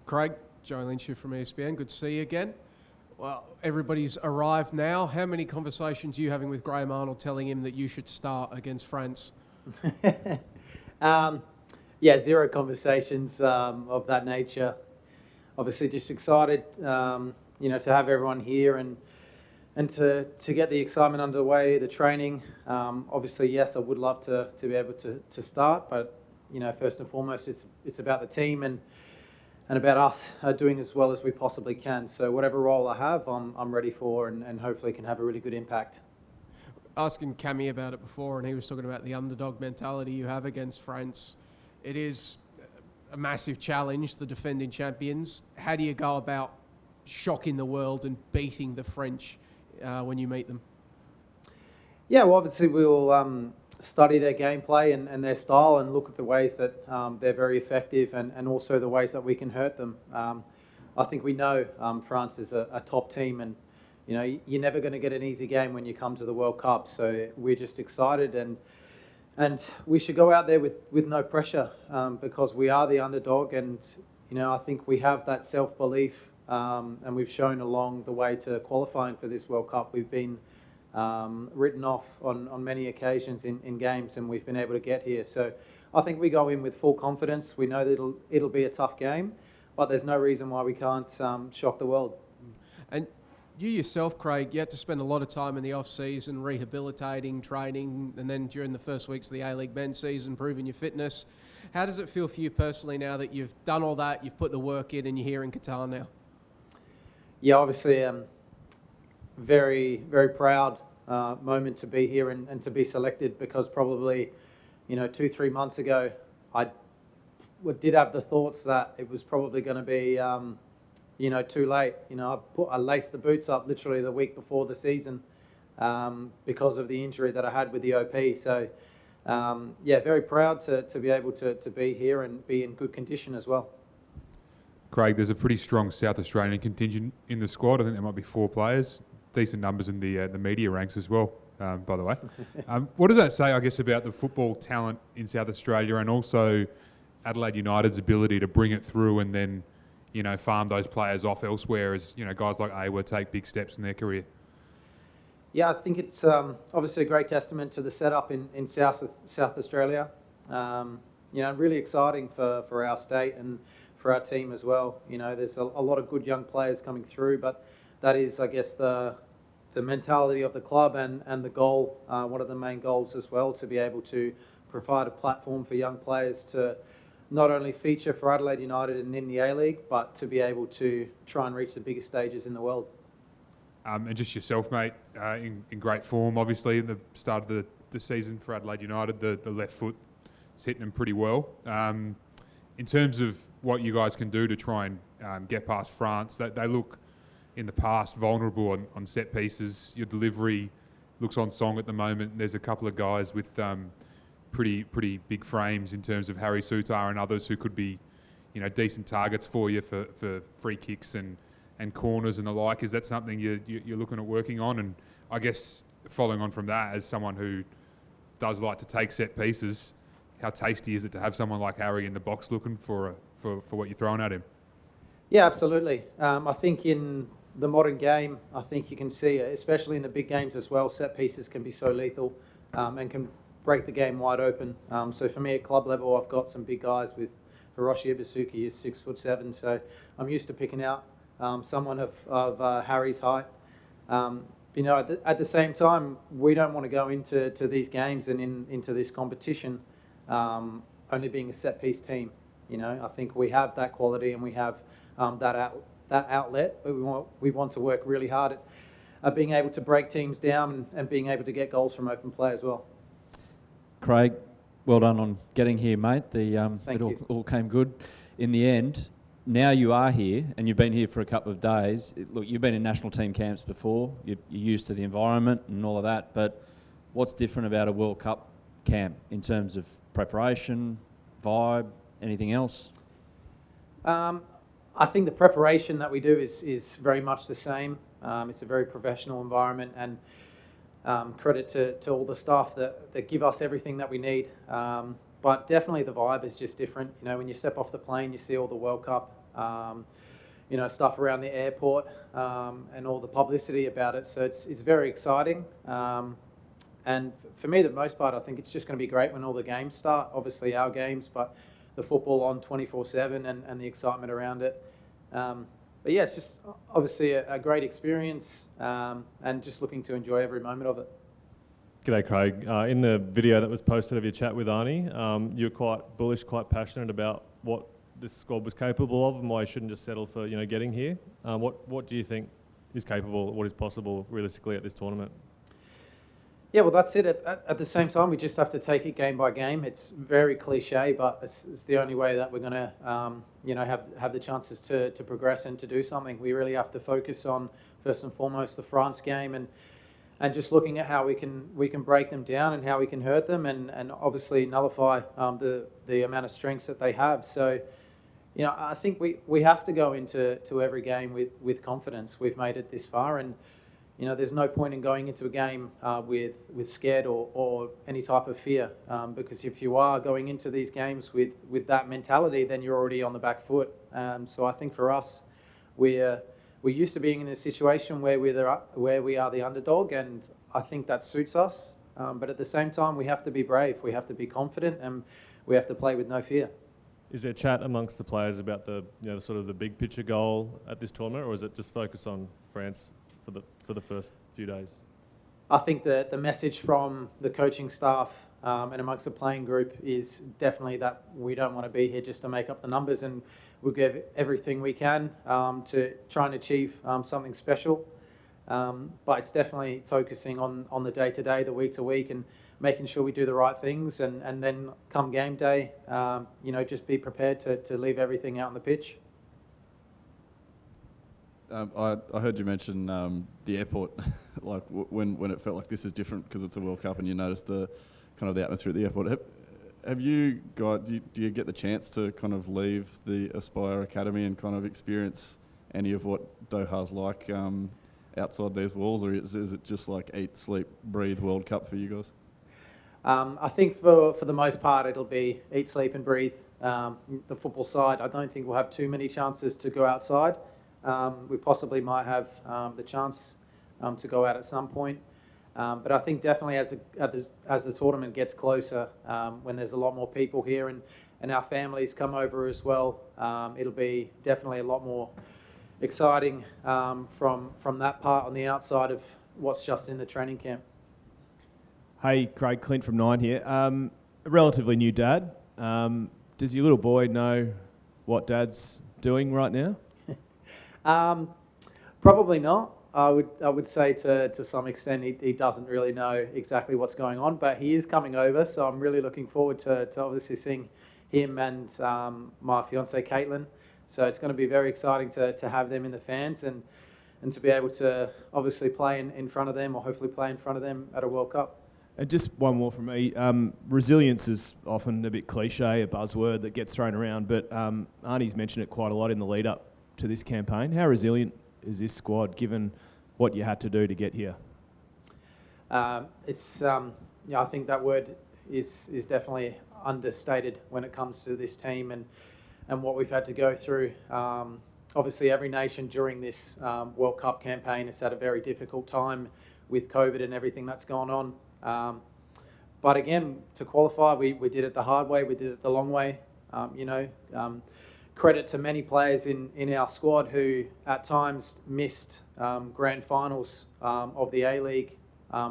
Craig, Joe Lynch here from ESPN. Good to see you again. Well, everybody's arrived now. How many conversations are you having with Graham Arnold telling him that you should start against France? Zero conversations of that nature. Obviously, just excited, to have everyone here and to get the excitement underway, the training. Obviously, yes, I would love to be able to start, but first and foremost, it's about the team and about us doing as well as we possibly can. So whatever role I have, I'm ready for, and hopefully can have a really good impact. Asking Cammy about it before, and he was talking about the underdog mentality you have against France. It is a massive challenge, the defending champions. How do you go about shocking the world and beating the French when you meet them? Yeah, well, obviously we'll study their gameplay and their style and look at the ways that they're very effective and also the ways that we can hurt them. I think we know France is a top team, and you're never going to get an easy game when you come to the World Cup. So we're just excited and we should go out there with no pressure because we are the underdog, and I think we have that self-belief and we've shown along the way to qualifying for this World Cup. We've been written off on many occasions in games, and we've been able to get here. So I think we go in with full confidence. We know that it'll be a tough game, but there's no reason why we can't shock the world. And you yourself, Craig, you had to spend a lot of time in the off-season rehabilitating, training, and then during the first weeks of the A-League men's season, proving your fitness. How does it feel for you personally now that you've done all that, you've put the work in, and you're here in Qatar now? Yeah, obviously, very, very proud moment to be here and to be selected, because probably, 2-3 months ago, I did have the thoughts that it was probably going to be, too late. I laced the boots up literally the week before the season because of the injury that I had with the OP. So, very proud to be able to be here and be in good condition as well. Craig, there's a pretty strong South Australian contingent in the squad. I think there might be 4 players. Decent numbers in the media ranks as well, by the way. What does that say, I guess, about the football talent in South Australia and also Adelaide United's ability to bring it through and then, farm those players off elsewhere as, guys like Awa take big steps in their career? Yeah, I think it's obviously a great testament to the setup in South Australia. Really exciting for our state and for our team as well. There's a lot of good young players coming through, but that is, I guess, the mentality of the club and the goal, one of the main goals as well, to be able to provide a platform for young players to not only feature for Adelaide United and in the A-League, but to be able to try and reach the biggest stages in the world. And just yourself, mate, in great form, obviously, at the start of the season for Adelaide United, the left foot is hitting them pretty well. In terms of what you guys can do to try and get past France, they look, in the past, vulnerable on set pieces. Your delivery looks on song at the moment. There's a couple of guys with pretty big frames in terms of Harry Sutar and others who could be, decent targets for you for free kicks and corners and the like. Is that something you're looking at working on? And I guess following on from that, as someone who does like to take set pieces, how tasty is it to have someone like Harry in the box looking for what you're throwing at him? Yeah, absolutely. I think in the modern game, I think you can see, especially in the big games as well, set pieces can be so lethal and can break the game wide open. So for me at club level, I've got some big guys with Hiroshi Ibasuki, who's 6'7", so I'm used to picking out someone of Harry's height. At the same time, we don't want to go into these games and into this competition only being a set piece team. I think we have that quality and we have that outlet, but we want to work really hard at being able to break teams down and being able to get goals from open play as well. Craig, well done on getting here, mate. Thank you. All came good in the end. Now you are here, and you've been here for a couple of days. Look, you've been in national team camps before. You're used to the environment and all of that, but what's different about a World Cup camp in terms of preparation, vibe, anything else? I think the preparation that we do is very much the same. It's a very professional environment, and credit to all the staff that give us everything that we need. But definitely the vibe is just different. When you step off the plane, you see all the World Cup stuff around the airport and all the publicity about it. So it's very exciting. And for me, the most part, I think it's just going to be great when all the games start. Obviously, our games, but the football on 24/7 and the excitement around it. But yeah, it's just obviously a great experience and just looking to enjoy every moment of it. G'day, Craig. In the video that was posted of your chat with Arnie, you're quite bullish, quite passionate about what this squad was capable of and why you shouldn't just settle for getting here. What do you think is capable, what is possible realistically at this tournament? Yeah, well, that's it. At the same time, we just have to take it game by game. It's very cliche, but it's the only way that we're going to, have the chances to progress and to do something. We really have to focus on, first and foremost, the France game and just looking at how we can break them down and how we can hurt them and obviously nullify the amount of strengths that they have. So, I think we have to go into every game with confidence. We've made it this far, and there's no point in going into a game with scared or any type of fear, because if you are going into these games with that mentality, then you're already on the back foot. So I think for us, we're used to being in a situation where we are the underdog, and I think that suits us. But at the same time, we have to be brave. We have to be confident, and we have to play with no fear. Is there chat amongst the players about the sort of the big picture goal at this tournament, or is it just focus on France for the first few days? I think that the message from the coaching staff and amongst the playing group is definitely that we don't want to be here just to make up the numbers, and we'll give everything we can to try and achieve something special. But it's definitely focusing on the day-to-day, the week-to-week, and making sure we do the right things, and then come game day, just be prepared to leave everything out on the pitch. I heard you mention the airport, like when it felt like this is different because it's a World Cup and you noticed the kind of the atmosphere at the airport. Have you got? Do you get the chance to kind of leave the Aspire Academy and kind of experience any of what Doha's like outside these walls, or is it just like eat, sleep, breathe World Cup for you guys? I think for the most part it'll be eat, sleep, and breathe. The football side, I don't think we'll have too many chances to go outside. We possibly might have the chance to go out at some point. But I think definitely as the tournament gets closer, when there's a lot more people here and our families come over as well, it'll be definitely a lot more exciting from that part on the outside of what's just in the training camp. Hey, Craig, Clint from Nine here. A relatively new dad. Does your little boy know what Dad's doing right now? Probably not. I would say to some extent he doesn't really know exactly what's going on, but he is coming over, so I'm really looking forward to obviously seeing him and my fiancée Caitlin. So it's going to be very exciting to have them in the fans and to be able to obviously play in front of them, or hopefully play in front of them at a World Cup. And just one more from me. Resilience is often a bit cliche, a buzzword that gets thrown around, but Arnie's mentioned it quite a lot in the lead up to this campaign. How resilient is this squad given what you had to do to get here? I think that word is definitely understated when it comes to this team and what we've had to go through. Obviously, every nation during this World Cup campaign has had a very difficult time with COVID and everything that's gone on. But again, to qualify, we did it the hard way, we did it the long way. Credit to many players in our squad who at times missed grand finals of the A-League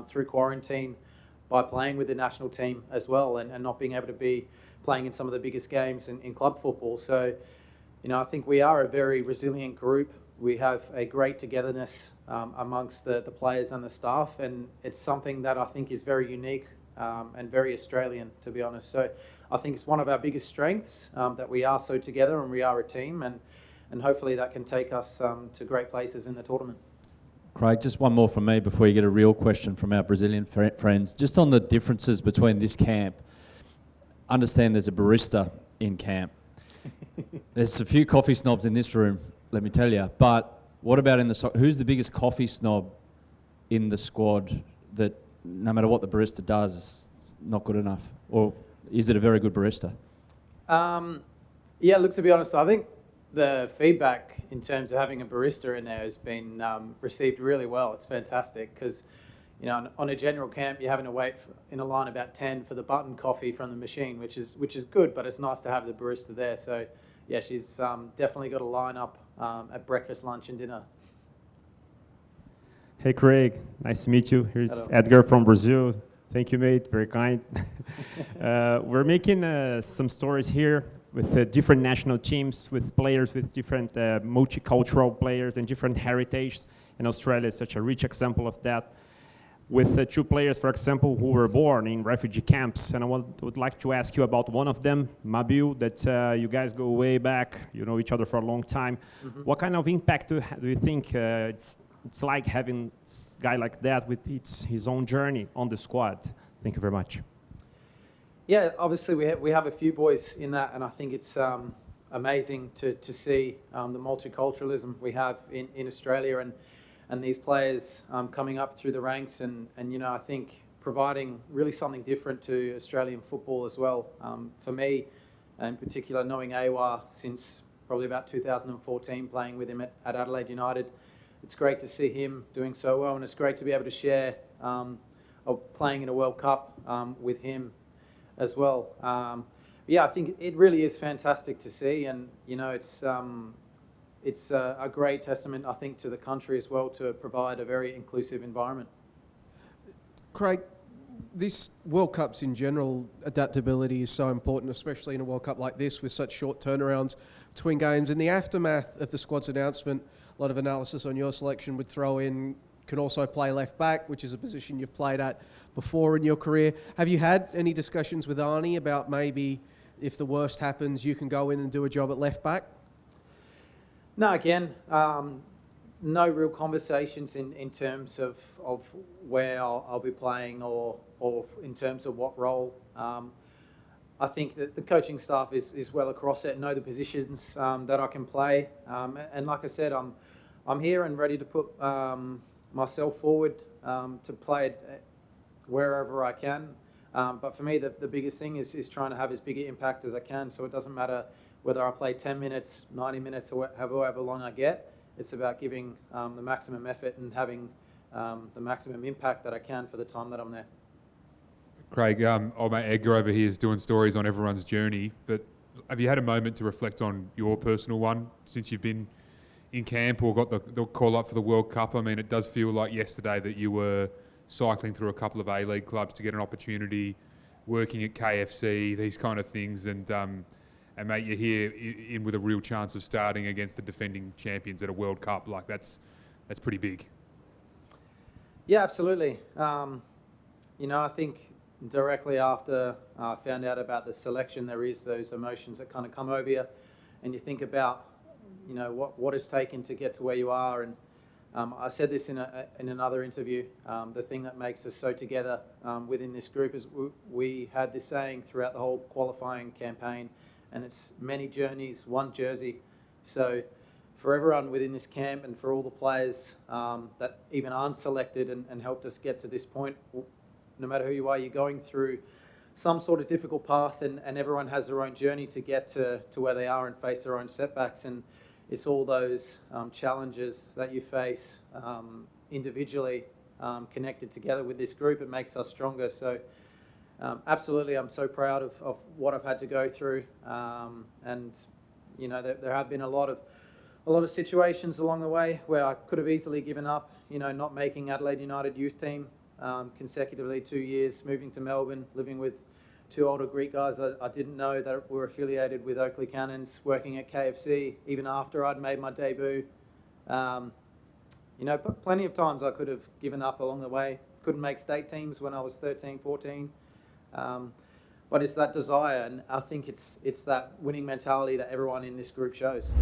through quarantine by playing with the national team as well and not being able to be playing in some of the biggest games in club football. So, I think we are a very resilient group. We have a great togetherness amongst the players and the staff, and it's something that I think is very unique and very Australian, to be honest. So I think it's one of our biggest strengths that we are so together and we are a team, and hopefully that can take us to great places in the tournament. Craig, just one more from me before you get a real question from our Brazilian friends. Just on the differences between this camp, understand there's a barista in camp. There's a few coffee snobs in this room, let me tell you. But what about who's the biggest coffee snob in the squad that no matter what the barista does, it's not good enough? Or is it a very good barista? Yeah, look, to be honest, I think The feedback in terms of having a barista in there has been received really well. It's fantastic because, you know, on a general camp, you're having to wait in a line about 10 for the button coffee from the machine, which is good, but it's nice to have the barista there. So, yeah, she's definitely got a line up at breakfast, lunch, and dinner. Hey Craig, nice to meet you. Here's Hello. Edgar from Brazil. Thank you, mate. Very kind. We're making some stories here with different national teams, with players with different multicultural players and different heritage. And Australia is such a rich example of that. With two players, for example, who were born in refugee camps. And I would like to ask you about one of them, Mabil, that you guys go way back, you know each other for a long time. Mm-hmm. What kind of impact do you think it's like having a guy like that with his own journey on the squad? Thank you very much. Yeah, obviously we have a few boys in that, and I think it's amazing to see the multiculturalism we have in Australia and these players coming up through the ranks and you know, I think providing really something different to Australian football as well. For me, in particular, knowing Awa since probably about 2014, playing with him at Adelaide United, it's great to see him doing so well, and it's great to be able to share playing in a World Cup with him as well. Yeah, I think it really is fantastic to see, and you know, it's a great testament, I think, to the country as well to provide a very inclusive environment. Craig, this World Cups in general, adaptability is so important, especially in a World Cup like this with such short turnarounds between games. In the aftermath of the squad's announcement, a lot of analysis on your selection would throw in can also play left back, which is a position you've played at before in your career. Have you had any discussions with Arnie about maybe if the worst happens, you can go in and do a job at left back? No, again, no real conversations in terms of where I'll be playing or in terms of what role. I think that the coaching staff is well across it, know the positions that I can play. And like I said, I'm here and ready to put myself forward to play it wherever I can. But for me, the biggest thing is trying to have as big an impact as I can. So it doesn't matter whether I play 10 minutes, 90 minutes, or however long I get. It's about giving the maximum effort and having the maximum impact that I can for the time that I'm there. Craig, old mate Edgar over here is doing stories on everyone's journey, but have you had a moment to reflect on your personal one since you've been in camp or got the call up for the World Cup? I mean, it does feel like yesterday that you were cycling through a couple of A-League clubs to get an opportunity, working at KFC, these kind of things, and mate, you're here in with a real chance of starting against the defending champions at a World Cup. Like, that's pretty big. Yeah, absolutely. You know, I think directly after I found out about the selection, there is those emotions that kind of come over you, and you think about, you know, what it's taken to get to where you are. And I said this in another interview. The thing that makes us so together within this group is we had this saying throughout the whole qualifying campaign, and it's many journeys, one jersey. So for everyone within this camp and for all the players that even aren't selected and helped us get to this point, no matter who you are, you're going through some sort of difficult path, and everyone has their own journey to get to where they are and face their own setbacks. And it's all those challenges that you face individually connected together with this group. It makes us stronger. So absolutely, I'm so proud of what I've had to go through. And you know, there have been a lot of situations along the way where I could have easily given up. You know, not making Adelaide United youth team consecutively 2 years, moving to Melbourne, living with two older Greek guys I didn't know that were affiliated with Oakley Cannons, working at KFC even after I'd made my debut. You know, plenty of times I could have given up along the way. Couldn't make state teams when I was 13, 14. But it's that desire, and I think it's that winning mentality that everyone in this group shows.